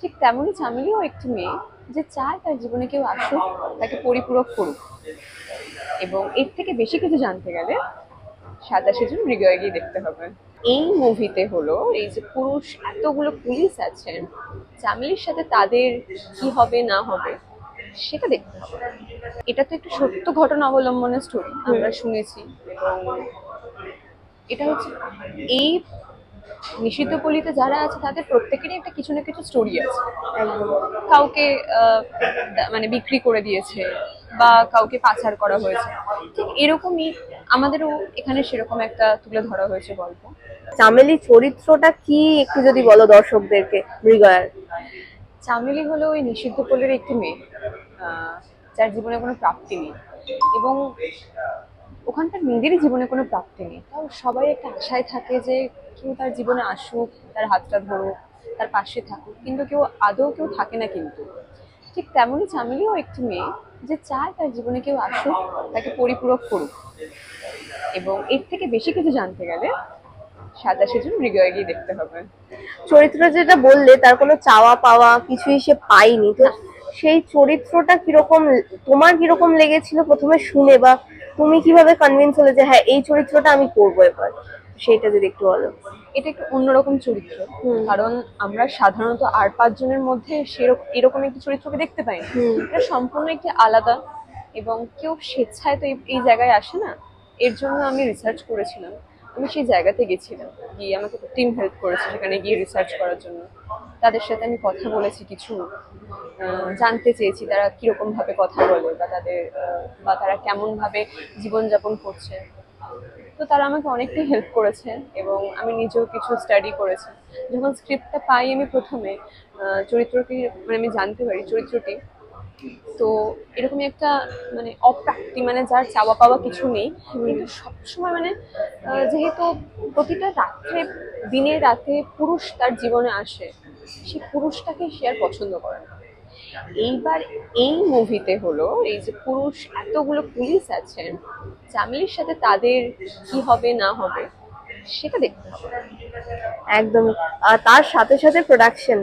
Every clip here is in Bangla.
ঠিক তেমনই চামেলিও একটি মেয়ে যে চায় তার জীবনে কেউ আসুক, তাকে পরিপূরক করুক। এবং এর থেকে বেশি কিছু জানতে গেলে 27 জুন হৃদয়ে গিয়ে দেখতে হবে। এই মুভিতে হলো এই যে পুরুষ এতগুলো পুলিশ আছেন, চামেলির সাথে তাদের কি হবে না হবে সেটা দেখতে হবে। এটা তো একটা সত্য ঘটনা অবলম্বনের স্টোরি, আমরা শুনেছি। এবং এটা হচ্ছে এই নিষিদ্ধ পল্লীতে যারা আছে তাদের প্রত্যেকেরই একটা কিছু না কিছু স্টোরি আছে। একদম কাউকে মানে বিক্রি করে দিয়েছে বা কাউকে পাচার করা হয়েছে, ঠিক এরকমই আমাদেরও এখানে সেরকম একটা তুলে ধরা হয়েছে গল্প। চামেলি চরিত্রটা কি একটু যদি বলো দর্শকদেরকে মৃগয়ার। চামেলি হলো ওই নিষিদ্ধ পল্লীর একটি মেয়ে, যার জীবনে কোনো প্রাপ্তি নেই। এবং ওখানকার মেয়েদেরই জীবনে কোনো প্রাপ্তি নেই, তাও সবাই একটা আশায় থাকে যে কেউ তার জীবনে আসুক, তার হাতটা ধরুক, তার পাশে থাকুক, কিন্তু কেউ থাকে না। কিন্তু ঠিক তেমনই চামেলিও একটি মেয়ে যে চায় তার জীবনে কেউ আসুক, তাকে পরিপূরক করুক। এবং এর থেকে বেশি কিছু জানতে গেলে 27 জুন হৃদয়ে গিয়ে দেখতে হবে। চরিত্র যেটা বললে তার কোনো চাওয়া পাওয়া কিছুই সে পায়নি, তো সেই চরিত্রটা কিরকম, তোমার কিরকম লেগেছিল প্রথমে শুনে, বা তুমি কিভাবে কনভিন্স হলে যে হ্যাঁ এই চরিত্রটা আমি করবো এবার, সেটা যদি একটু বলো। এটা একটু অন্যরকম চরিত্র, কারণ আমরা সাধারণত আর 5 জনের মধ্যে সেরকম এরকম একটি চরিত্রকে দেখতে পাই না। এটা সম্পূর্ণ একটি আলাদা, এবং কেউ স্বেচ্ছায় তো এই জায়গায় আসে না। এর জন্য আমি রিসার্চ করেছিলাম, আমি সেই জায়গাতে গেছিলাম, গিয়ে আমাকে টিম হেল্প করেছে সেখানে গিয়ে রিসার্চ করার জন্য। তাদের সাথে আমি কথা বলেছি, কিছু জানতে চেয়েছি তারা কিরকম ভাবে কথা বলে, বা বা তারা কেমন ভাবে জীবনযাপন করছে। তো তারা আমাকে অনেকটাই হেল্প করেছে, এবং আমি নিজেও কিছু স্টাডি করেছি। যখন স্ক্রিপ্টটা পাই আমি প্রথমে চরিত্রটি মানে আমি জানতে পারি চরিত্রটি তো এরকমই একটা মানে অপ্রাপ্তি, মানে যার চাওয়া পাওয়া কিছু নেই, কিন্তু সবসময় মানে যেহেতু প্রতিটা রাত্রে দিনে রাতে পুরুষ তার জীবনে আসে, সেই পুরুষটাকে সে আর পছন্দ করে না। এইবার এই মুভিতে হলো এই যে পুরুষ এতগুলো পুলিশ আছেন, চামেলির সাথে তাদের কি হবে না হবে সেটা দেখতে হবে। একদমই। আর তার সাথে সাথে প্রোডাকশন,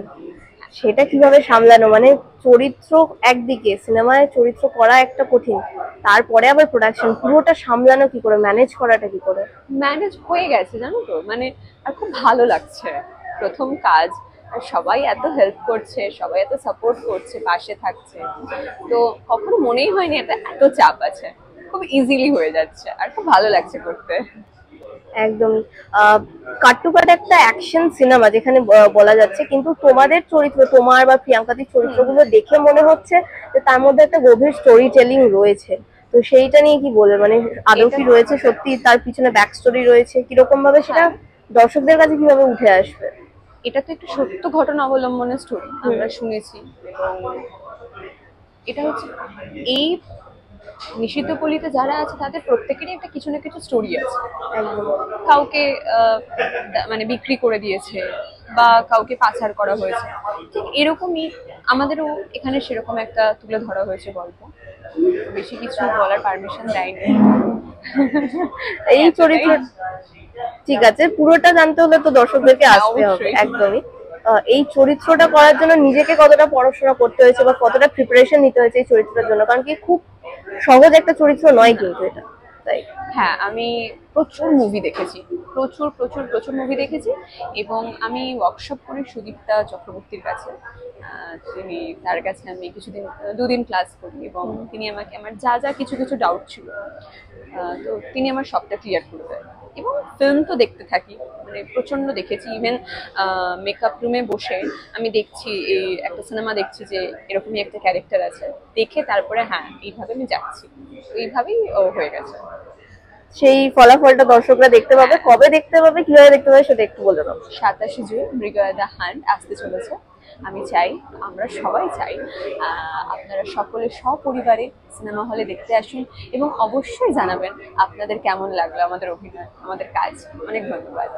সেটা কিভাবে সামলানো, মানে চরিত্র একদিকে, সিনেমায় চরিত্র করা একটা কঠিন, তারপরে আবার প্রোডাকশন, পুরোটা সামলানো কি করে, ম্যানেজ করাটা কি করে? ম্যানেজ হয়ে গেছে জানো তো, মানে আর খুব ভালো লাগছে, প্রথম কাজ। আর সবাই এত হেল্প করছে, সবাই এত সাপোর্ট করছে, পাশে থাকছে। তো কখনো মনেই হয়নি এটা এত চাপ আছে, খুব ইজিলি হয়ে যাচ্ছে আর খুব ভালো লাগছে করতে। একদম। কাট টু কাট একটা অ্যাকশন সিনেমা যেখানে বলা যাচ্ছে, কিন্তু তোমাদের চরিত্র, তোমার বা প্রিয়াঙ্কাদির চরিত্রগুলো দেখে মনে হচ্ছে যে তার মধ্যে একটা গভীর স্টোরি টেলিং রয়েছে। তো সেইটা নিয়ে কি বলবে, মানে আদৌ কি রয়েছে সত্যি, তার পিছনে ব্যাক স্টোরি রয়েছে, কিরকম ভাবে সেটা দর্শকদের কাছে কিভাবে উঠে আসবে? এটা তো একটা সত্য ঘটনা অবলম্বনের স্টোরি, আমরা শুনেছি। এবং এটা হচ্ছে এই নিষিদ্ধ পল্লীতে যারা আছে তাদের প্রত্যেকেরই একটা কিছু না কিছু স্টোরি আছে। একদম কাউকে মানে বিক্রি করে দিয়েছে বা কাউকে পাচার করা হয়েছে, ঠিক এরকমই আমাদেরও এখানে সেরকম একটা তুলে ধরা হয়েছে গল্প। বেশি কিছু বলার পারমিশন দেয়নি। এই চরিত্র, ঠিক আছে, পুরোটা জানতে হলে তো দর্শকদেরকে আসতে হবে। একদমই। এই চরিত্রটা করার জন্য নিজেকে কতটা পড়াশোনা করতে হয়েছে বা কতটা প্রিপারেশন নিতে হয়েছে এই চরিত্রের জন্য, কারণ কি খুব সহজ একটা চরিত্র নয় কিন্তু এটা, তাই। হ্যাঁ, আমি প্রচুর মুভি দেখেছি, প্রচুর প্রচুর প্রচুর মুভি দেখেছি। এবং আমি ওয়ার্কশপ করি সুদীপ্তা চক্রবর্তীর কাছে। তিনি তার কাছে আমি কিছুদিন 2 দিন ক্লাস করি, এবং তিনি আমাকে আমার যা যা কিছু কিছু ডাউট ছিল, তো তিনি আমার সবটা ক্লিয়ার করে দেয়। এবং ফিল্ম তো দেখতে থাকি, মানে প্রচন্ড দেখেছি। ইভেন মেকআপ রুমে বসে আমি দেখছি এই একটা সিনেমা দেখছি যে এরকমই একটা ক্যারেক্টার আছে, দেখে তারপরে হ্যাঁ এইভাবে আমি যাচ্ছি। তো এইভাবেই হয়ে গেছে। সেই ফলাফলটা দর্শকরা দেখতে পাবে, কবে দেখতে পাবে, কিভাবে দেখতে পাবে, সেটা একটু বলে দাও। 27 জুন মৃগয়া দ্য হান্ট আসতে চলেছে। আমি চাই, আমরা সবাই চাই আপনারা সকলে সপরিবারে সিনেমা হলে দেখতে আসুন, এবং অবশ্যই জানাবেন আপনাদের কেমন লাগলো আমাদের অভিনয়, আমাদের কাজ। অনেক ধন্যবাদ।